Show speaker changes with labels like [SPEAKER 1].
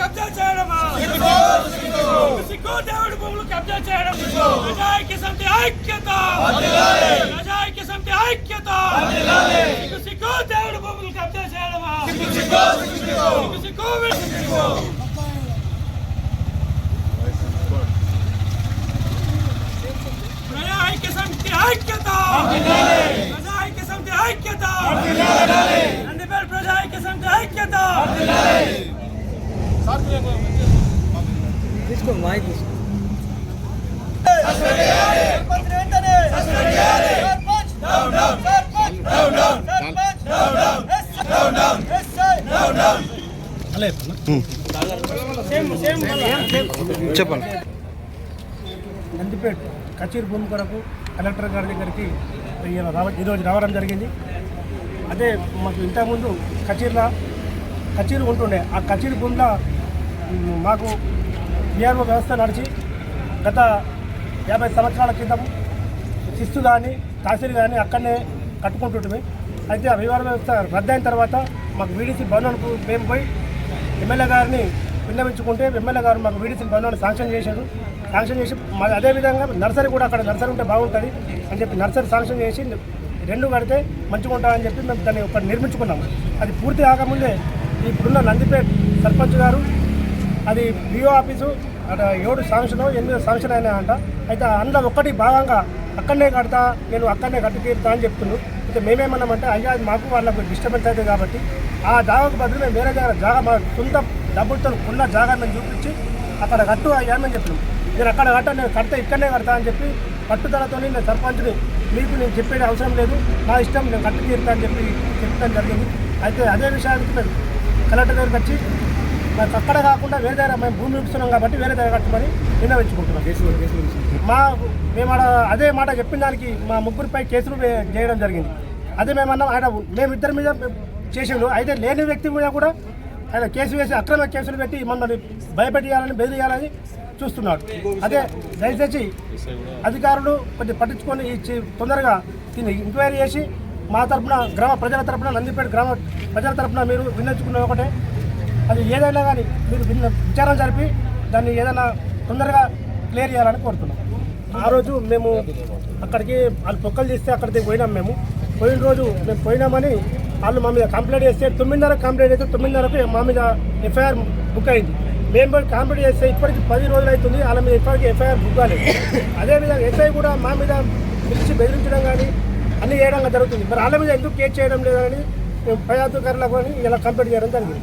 [SPEAKER 1] కబ్జా చేయడం దేవుడి భూములు కబ్జా చేయడం ప్రజాఐక్య సమితి ఐక్యత ప్రజాఐక్య సమితి ఐక్యత సిగ్గు దేవుడి భూములు కబ్జా చేయడమా సిగ్గు ప్రజాఐక్య సమితి ఐక్యత ప్రజాఐక్య సమితి ఐక్యత నందిపేట ప్రజాఐక్య సమితి ఐక్యత
[SPEAKER 2] తీసుకో మాయి తీసుకో
[SPEAKER 3] చెప్పండి.
[SPEAKER 4] నందిపేట కచేరీ భూమి కొరకు కలెక్టర్ గారి దగ్గరికి ఈరోజు రావడం జరిగింది. అదే మాకు ఇంతకుముందు కచేరీ ఉంటుండే. ఆ కచేరీ భూమిలో మాకు విఆర్ఓ వ్యవస్థ నడిచి గత 50 సంవత్సరాల క్రితం శిస్తు కానీ తహసీల్ కానీ అక్కడనే కట్టుకుంటుంటుంది. అయితే ఆ విఆర్ఓ వ్యవస్థ రద్దయిన తర్వాత మాకు వీడీసీ భవనానికి మేము పోయి ఎమ్మెల్యే గారిని విన్నవించుకుంటే ఎమ్మెల్యే గారు మాకు వీడీసీ భవనాన్ని శాంక్షన్ చేసి మాది అదేవిధంగా నర్సరీ కూడా అక్కడ నర్సరీ ఉంటే బాగుంటుంది అని చెప్పి నర్సరీ శాంక్షన్ చేసి 2 కడితే మంచిగా ఉంటుందని చెప్పి మేము దాన్ని ఒకటి నిర్మించుకున్నాము. అది పూర్తి కాకముందే ఇప్పుడున్న నందిపేట సర్పంచ్ గారు అది బిఓ ఆఫీసు అక్కడ 7 శాంక్షన్ 8 శాంక్షన్ అయినా అంట. అయితే అందులో ఒకటి భాగంగా అక్కడనే కడతా నేను అక్కడనే కట్టి తీరుతా అని చెప్తున్నాను. అయితే మేమేమన్నామంటే అయ్యా అది మాకు వాళ్ళకు డిస్టర్బెన్స్ అవుతుంది కాబట్టి ఆ జాగాకు బదులు మేము వేరే జాగా మా సొంత డబ్బులతో ఉన్న జాగా మేము చూపించి అక్కడ కట్టు అయ్యా అని చెప్పినాం. నేను అక్కడ నేను కడితే ఇక్కడనే కడతా అని చెప్పి పట్టుదలతో నేను సర్పంచ్ని మీకు నేను చెప్పేది అవసరం లేదు, నా ఇష్టం నేను కట్టి తీరుతా అని చెప్పి చెప్పడం జరిగింది. అయితే అదే విషయానికి మేము కలెక్టర్ దగ్గరికి వచ్చి మాకు అక్కడ కాకుండా వేరే దగ్గర మేము భూమి ఇస్తున్నాం కాబట్టి వేరే దగ్గర కట్టమని విన్నవించుకుంటున్నాం. మేము అదే మాట చెప్పిన దానికి మా ముగ్గురిపై కేసులు చేయడం జరిగింది. అదే మేమన్నాం ఆయన మేమిద్దరి మీద చేసిండు. అయితే లేని వ్యక్తి మీద కూడా ఆయన కేసు వేసి అక్రమ కేసులు పెట్టి మమ్మల్ని భయపెట్టియాలని బెదిరియాలని చూస్తున్నాడు. అదే దయచేసి అధికారులు కొంచెం పట్టించుకొని తొందరగా దీన్ని ఎంక్వైరీ చేసి మా తరఫున గ్రామ ప్రజల తరఫున నందిపేట గ్రామ ప్రజల తరఫున మీరు విన్నవించుకున్న ఒకటే అది ఏదైనా కానీ మీరు విచారణ జరిపి దాన్ని ఏదైనా తొందరగా క్లియర్ చేయాలని కోరుతున్నాం. ఆ రోజు మేము అక్కడికి వాళ్ళు పొక్కలు చేస్తే అక్కడికి పోయినాం. మేము పోయిన రోజు మేము పోయినామని వాళ్ళు మా మీద కంప్లైంట్ చేస్తే 9:30 కంప్లైంట్ చేస్తే 9:30కు మా మీద ఎఫ్ఐఆర్ బుక్ అయింది. మేము పోయి కంప్లైంట్ చేస్తే ఇప్పటికి 10 రోజులు అవుతుంది, వాళ్ళ మీద ఇప్పటికీ ఎఫ్ఐఆర్ బుక్ కాలేదు. అదేవిధంగా ఎస్ఐ కూడా మా మీద పిలిచి బెదిరించడం కానీ అన్నీ చేయడం జరుగుతుంది. మరి వాళ్ళ మీద ఎందుకు కేసు చేయడం లేదని మేము పై అధికారులకు ఇలా కంప్లైంట్ చేయడం జరిగింది.